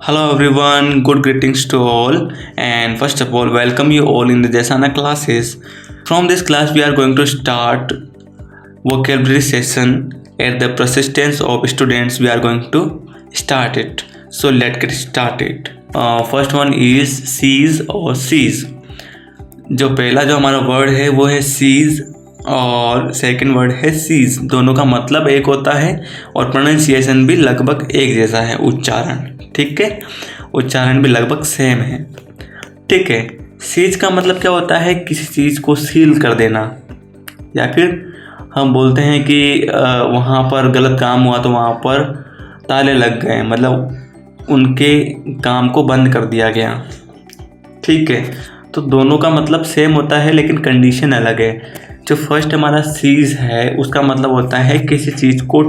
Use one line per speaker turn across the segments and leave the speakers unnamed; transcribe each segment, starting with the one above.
Hello everyone, good greetings to all, and first of all, welcome you all in the Desana classes. From this class, we are going to start vocabulary session at the persistence of students. We are going to start it. So let's get started. First one is seize और seize. जो पहला जो हमारा word है वो है seize और second word है सीज। दोनों का मतलब एक होता है और प्रोनाउंसिएशन भी लगभग एक जैसा है, उच्चारण। ठीक है, उच्चारण भी लगभग सेम है। ठीक है, सीज का मतलब क्या होता है? किसी चीज़ को सील कर देना, या फिर हम बोलते हैं कि वहाँ पर गलत काम हुआ तो वहाँ पर ताले लग गए, मतलब उनके काम को बंद कर दिया गया। ठीक है, तो दोनों का मतलब सेम होता है लेकिन कंडीशन अलग है। जो फर्स्ट हमारा सीज है उसका मतलब होता है किसी चीज़ को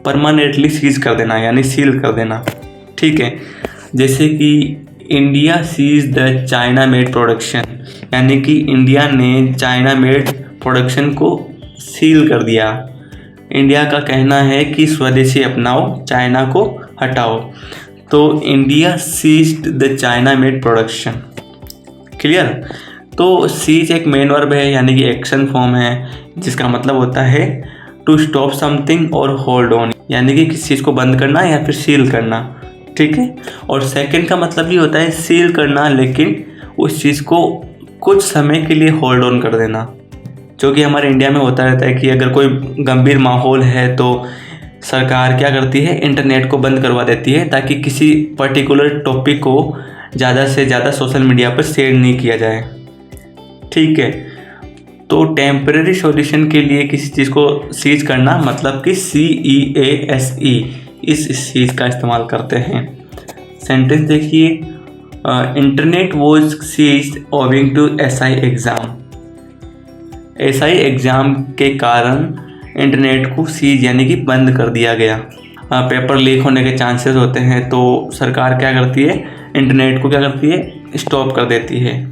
परमानेंटली सीज कर देना, यानी सील कर देना। ठीक है, जैसे कि India seize the China made production, यानी कि इंडिया ने चाइना मेड प्रोडक्शन को सील कर दिया। इंडिया का कहना है कि स्वदेशी अपनाओ, चाइना को हटाओ। तो India seized the China made production. Clear? तो सीज एक मेन वर्ब है, यानी कि एक्शन फॉर्म है, जिसका मतलब होता है टू स्टॉप समथिंग और होल्ड ऑन, यानी कि किसी चीज़ को बंद करना या फिर सील करना। ठीक है, और सेकंड का मतलब भी होता है सील करना, लेकिन उस चीज़ को कुछ समय के लिए होल्ड ऑन कर देना, जो कि हमारे इंडिया में होता रहता है कि अगर कोई गंभीर माहौल है तो सरकार क्या करती है, इंटरनेट को बंद करवा देती है ताकि किसी पर्टिकुलर टॉपिक को ज़्यादा से ज़्यादा सोशल मीडिया पर शेयर नहीं किया जाए। ठीक है, तो टेम्परेरी सॉल्यूशन के लिए किसी चीज़ को सीज करना मतलब कि CEASE, इस चीज़ का इस्तेमाल करते हैं। सेंटेंस देखिए, internet was seized owing to SI exam. SI exam के कारण इंटरनेट को सीज यानी कि बंद कर दिया गया। पेपर लीक होने के चांसेस होते हैं, तो सरकार क्या करती है, इंटरनेट को क्या करती है, स्टॉप कर देती है।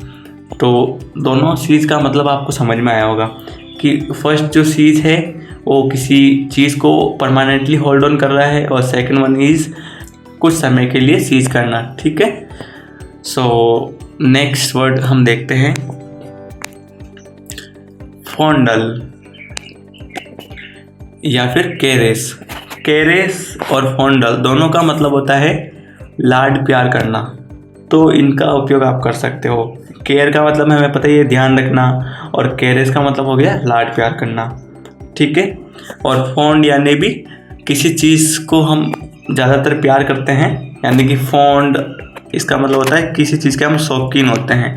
तो दोनों सीज का मतलब आपको समझ में आया होगा कि फर्स्ट जो सीज है वो किसी चीज़ को परमानेंटली होल्ड ऑन कर रहा है, और सेकंड वन इज़ कुछ समय के लिए सीज करना। ठीक है, सो नेक्स्ट वर्ड हम देखते हैं, फॉन्डल या फिर केरेस। केरेस और फॉन्डल दोनों का मतलब होता है लाड प्यार करना, तो इनका उपयोग आप कर सकते हो। केयर का मतलब हमें पता ही है, ध्यान रखना, और केयरेस का मतलब हो गया लाड प्यार करना। ठीक है, और फॉन्ड यानी भी किसी चीज़ को हम ज़्यादातर प्यार करते हैं, यानी कि फॉन्ड इसका मतलब होता है किसी चीज़ के हम शौकीन होते हैं।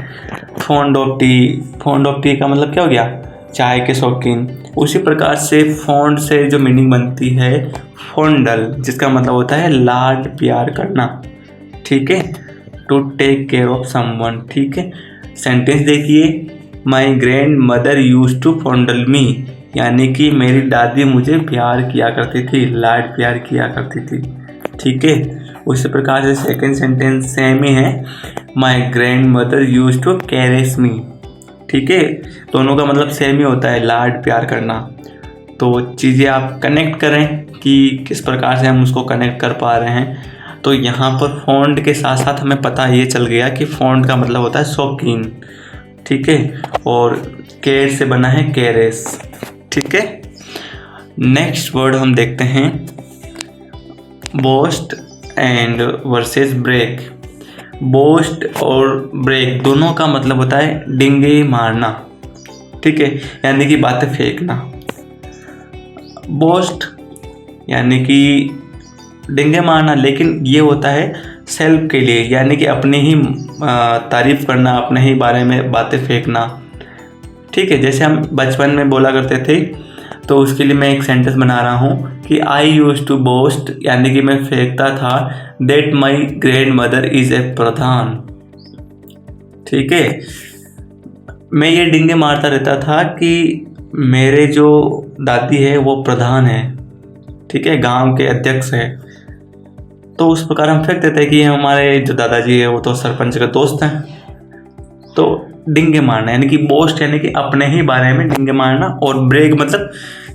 Fond of T, fond of T का मतलब क्या हो गया, चाय के शौकीन। उसी प्रकार से फॉन्ड से जो मीनिंग बनती है फॉन्डल, जिसका मतलब होता है लाड प्यार करना। ठीक है, to take care of someone. ठीक है, सेंटेंस देखिए, my grandmother use to fondle me, यानी कि मेरी दादी मुझे प्यार किया करती थी, लाड प्यार किया करती थी। ठीक है, उसी प्रकार से सेकंड सेंटेंस सेम ही है, my grandmother use to caress me. ठीक है, दोनों का मतलब सेम ही होता है, लाड प्यार करना। तो चीज़ें आप कनेक्ट करें कि किस प्रकार से हम उसको कनेक्ट कर पा रहे हैं। तो यहाँ पर फॉन्ड के साथ साथ हमें पता ये चल गया कि फॉन्ड का मतलब होता है शौकीन। ठीक है, और केयर से बना है केरेस। ठीक है, नेक्स्ट वर्ड हम देखते हैं, boast and versus break. Boast और ब्रेक दोनों का मतलब होता है डिंगे मारना। ठीक है, यानी कि बातें फेंकना। बोस्ट यानी कि डिंगे मारना, लेकिन ये होता है सेल्फ के लिए, यानी कि अपनी ही तारीफ करना, अपने ही बारे में बातें फेंकना। ठीक है, जैसे हम बचपन में बोला करते थे, तो उसके लिए मैं एक सेंटेंस बना रहा हूँ कि आई यूज टू बोस्ट, यानी कि मैं फेंकता था, that my grandmother is a pradhan. ठीक है, मैं ये डिंगे मारता रहता था कि मेरे जो दादी है वो प्रधान है। ठीक है, गांव के अध्यक्ष है। तो उस प्रकार हम फेंक देते हैं कि हमारे जो दादाजी है वो तो सरपंच के दोस्त हैं। तो डिंगे मारना यानी कि बोस्ट यानी कि अपने ही बारे में डिंगे मारना, और ब्रेक मतलब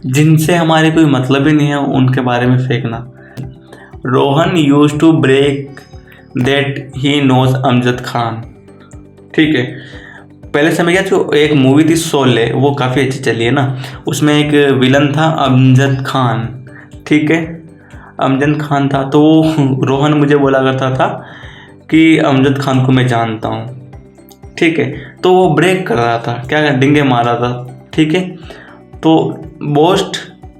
जिनसे हमारे कोई मतलब ही नहीं है उनके बारे में फेंकना। Rohan used to break that he knows Amjad Khan. ठीक है, पहले समय क्या जो एक मूवी थी शोले, वो काफ़ी अच्छी चली है ना, उसमें एक विलन था अमजद खान। ठीक है, अमजद खान था, तो रोहन मुझे बोला करता था कि अमजद खान को मैं जानता हूँ। ठीक है, तो वो ब्रेक कर रहा था, क्या डिंगे मार रहा था। ठीक है, तो बोस्ट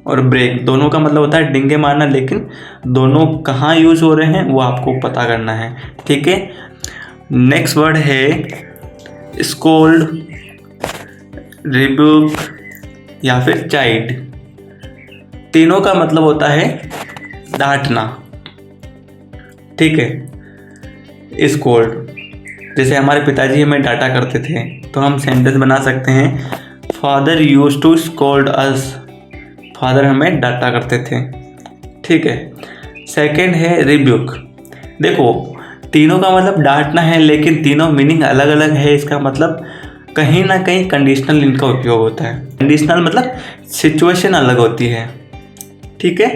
और ब्रेक दोनों का मतलब होता है डिंगे मारना, लेकिन दोनों कहाँ यूज़ हो रहे हैं वो आपको पता करना है। ठीक है, नेक्स्ट वर्ड है स्कोल्ड, रिब्यूक या फिर चाइड। तीनों का मतलब होता है डांटना। ठीक है, स्कोल्ड, जैसे हमारे पिताजी हमें डांटा करते थे, तो हम सेंटेंस बना सकते हैं father used to scold us, father हमें डांटा करते थे। ठीक है, सेकंड है रिब्यूक। देखो तीनों का मतलब डांटना है, लेकिन तीनों मीनिंग अलग अलग है। इसका मतलब कहीं ना कहीं कंडीशनल इनका उपयोग होता है। कंडीशनल मतलब सिचुएशन अलग होती है। ठीक है,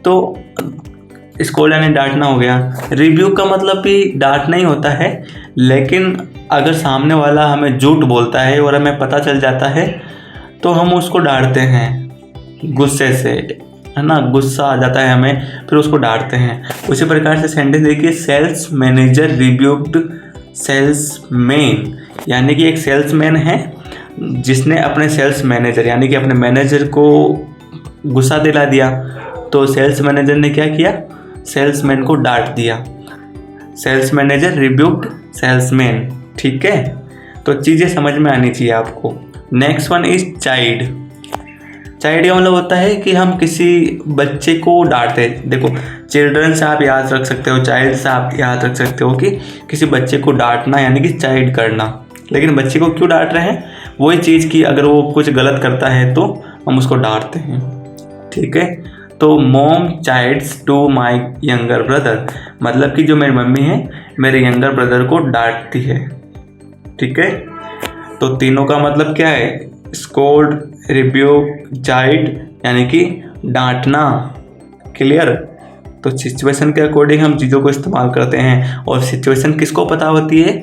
तो स्कोल्ड यानी डांटना हो गया। रिब्यूक का मतलब भी डांटना ही होता है, लेकिन अगर सामने वाला हमें झूठ बोलता है और हमें पता चल जाता है तो हम उसको डांटते हैं गुस्से से, है ना, गुस्सा आ जाता है हमें, फिर उसको डांटते हैं। उसी प्रकार से सेंटेंस देखिए, सेल्स मैनेजर रिब्यूक्ड सेल्समैन, यानी कि एक सेल्समैन है जिसने अपने सेल्स मैनेजर यानी कि अपने मैनेजर को गुस्सा दिला दिया, तो सेल्स मैनेजर ने क्या किया, सेल्समैन को डांट दिया। Sales manager rebuked salesman. ठीक है, तो चीज़ें समझ में आनी चाहिए आपको। Next one is chide. Chide का मतलब होता है कि हम किसी बच्चे को डांटते हैं। देखो चिल्ड्रन से आप याद रख सकते हो, चाइल्ड से आप याद रख सकते हो कि किसी बच्चे को डांटना यानी कि चाइल्ड करना। लेकिन बच्चे को क्यों डांट रहे हैं, वही चीज़ कि अगर वो कुछ गलत करता है तो हम उसको डांटते हैं। ठीक है, तो mom chides to my younger brother, मतलब कि जो मेरी मम्मी है मेरे यंगर ब्रदर को डांटती है। ठीक है, तो तीनों का मतलब क्या है, स्कोल्ड, रिब्यूक, चाइल्ड, यानी कि डांटना। क्लियर, तो सिचुएशन के अकॉर्डिंग हम चीज़ों को इस्तेमाल करते हैं, और सिचुएशन किसको पता होती है,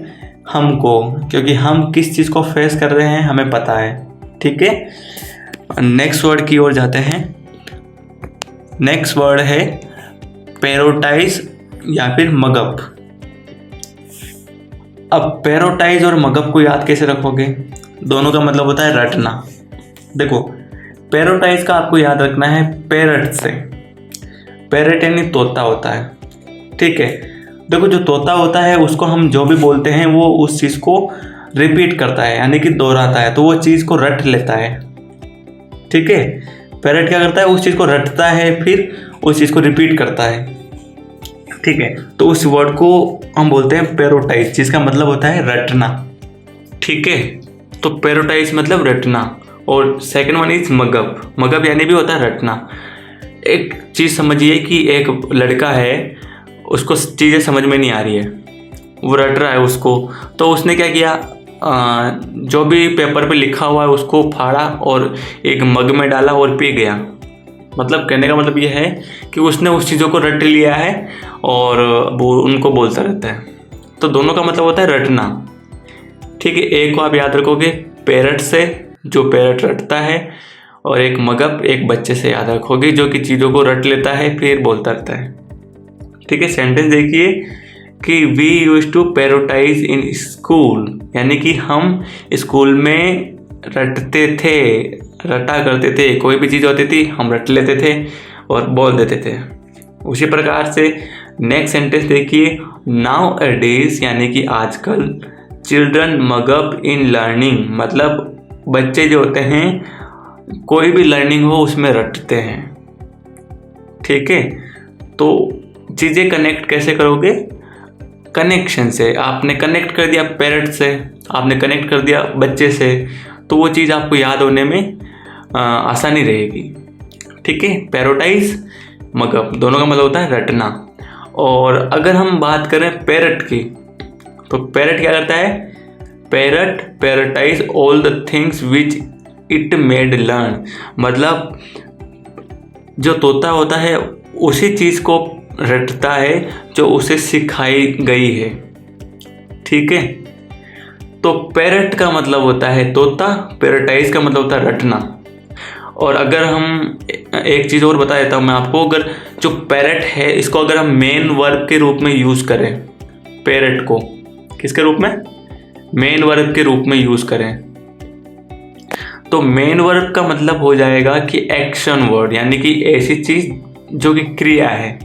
हमको, क्योंकि हम किस चीज़ को फेस कर रहे हैं हमें पता है। ठीक है, नेक्स्ट वर्ड की ओर जाते हैं। नेक्स्ट वर्ड है पैरोटाइज या फिर मगप। अब पैरोटाइज और मगप को याद कैसे रखोगे, दोनों का मतलब होता है रटना। देखो पैरोटाइज का आपको याद रखना है पैरट से, पैरट यानी तोता होता है। ठीक है, देखो जो तोता होता है उसको हम जो भी बोलते हैं वो उस चीज़ को रिपीट करता है, यानी कि दोहराता है, तो वो चीज़ को रट लेता है। ठीक है, पैरट क्या करता है, उस चीज़ को रटता है, फिर उस चीज़ को रिपीट करता है। ठीक है, तो उस वर्ड को हम बोलते हैं पैरोटाइज, जिसका मतलब होता है रटना। ठीक है, तो पैरोटाइज मतलब रटना। और सेकंड वन इज मगप। मगप यानी भी होता है रटना। एक चीज़ समझिए कि एक लड़का है, उसको चीज़ें समझ में नहीं आ रही है, वो रट रहा है उसको, तो उसने क्या किया, जो भी पेपर पे लिखा हुआ है उसको फाड़ा और एक मग में डाला और पी गया। मतलब कहने का मतलब ये है कि उसने उस चीज़ों को रट लिया है और वो उनको बोलता रहता है। तो दोनों का मतलब होता है रटना। ठीक है, एक को आप याद रखोगे पैरट से, जो पैरट रटता है, और एक मगप एक बच्चे से याद रखोगे जो कि चीज़ों को रट लेता है फिर बोलता रहता है। ठीक है, सेंटेंस देखिए कि we use to parrotize in school, यानी कि हम स्कूल में रटते थे, रटा करते थे, कोई भी चीज़ होती थी हम रट लेते थे और बोल देते थे। उसी प्रकार से नेक्स्ट सेंटेंस देखिए, नाउ अ डेज, यानी कि आजकल, चिल्ड्रन मगअप इन लर्निंग, मतलब बच्चे जो होते हैं कोई भी लर्निंग हो उसमें रटते हैं। ठीक है, तो चीज़ें कनेक्ट कैसे करोगे, कनेक्शन से। आपने कनेक्ट कर दिया पेरेंट से, आपने कनेक्ट कर दिया बच्चे से, तो वो चीज़ आपको याद होने में आसानी रहेगी। ठीक है, पैरोटाइज मगअप दोनों का मतलब होता है रटना। और अगर हम बात करें पैरट की, तो पैरट क्या करता है, parrot parrotize all the things which it made learn, मतलब जो तोता होता है उसी चीज़ को रटता है जो उसे सिखाई गई है। ठीक है, तो पैरट का मतलब होता है तोता, पैराटाइज का मतलब होता है रटना। और अगर हम एक चीज़ और बता देता हूँ मैं आपको, अगर जो पैरट है इसको अगर हम मेन वर्ब के रूप में यूज़ करें, पैरट को किसके रूप में, मेन वर्ब के रूप में यूज़ करें, तो मेन वर्ब का मतलब हो जाएगा कि एक्शन वर्ड, यानी कि ऐसी चीज़ जो कि क्रिया है।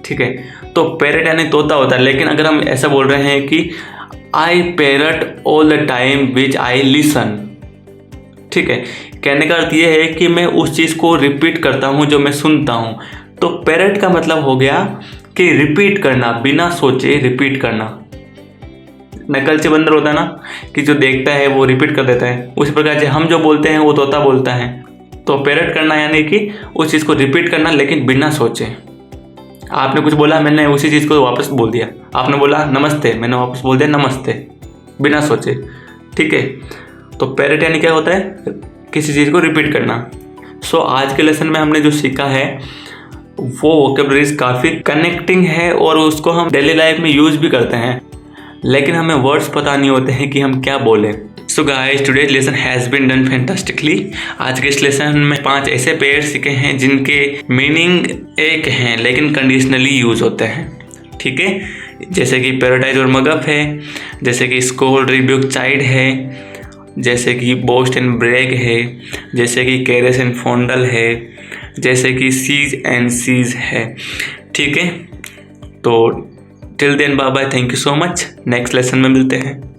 ठीक है, तो पैरट यानी तोता होता है। लेकिन अगर हम ऐसा बोल रहे हैं कि I parrot all the time which I listen, ठीक है, कहने का अर्थ ये है कि मैं उस चीज़ को रिपीट करता हूँ जो मैं सुनता हूँ। तो पैरट का मतलब हो गया कि रिपीट करना, बिना सोचे रिपीट करना। नकलची बंदर होता है ना, कि जो देखता है वो रिपीट कर देता है, उसी प्रकार से हम जो बोलते हैं वो तोता बोलता है। तो पैरट करना यानी कि उस चीज़ को रिपीट करना लेकिन बिना सोचे। आपने कुछ बोला, मैंने उसी चीज़ को वापस बोल दिया। आपने बोला नमस्ते, मैंने वापस बोल दिया नमस्ते, बिना सोचे। ठीक है, तो पैरट यानी क्या होता है, किसी चीज़ को रिपीट करना। सो आज के लेसन में हमने जो सीखा है वो वोकैबुलरीज काफ़ी कनेक्टिंग है और उसको हम डेली लाइफ में यूज़ भी करते हैं, लेकिन हमें वर्ड्स पता नहीं होते हैं कि हम क्या बोलें। So guys, today's lesson has been done fantastically. आज के इस लेसन में 5 ऐसे पेयर सीखे हैं जिनके मीनिंग एक हैं लेकिन कंडीशनली यूज़ होते हैं। ठीक है, जैसे कि पैराडाइज और मगअप है, जैसे कि स्कोल्ड रिब्यूक चाइल्ड है, जैसे कि बोस्ट एंड ब्रेक है, जैसे कि कैरेस एंड फॉन्डल है, जैसे कि सीज एंड सीज है। ठीक है, तो till then bye bye, thank you so much. Next lesson में मिलते हैं।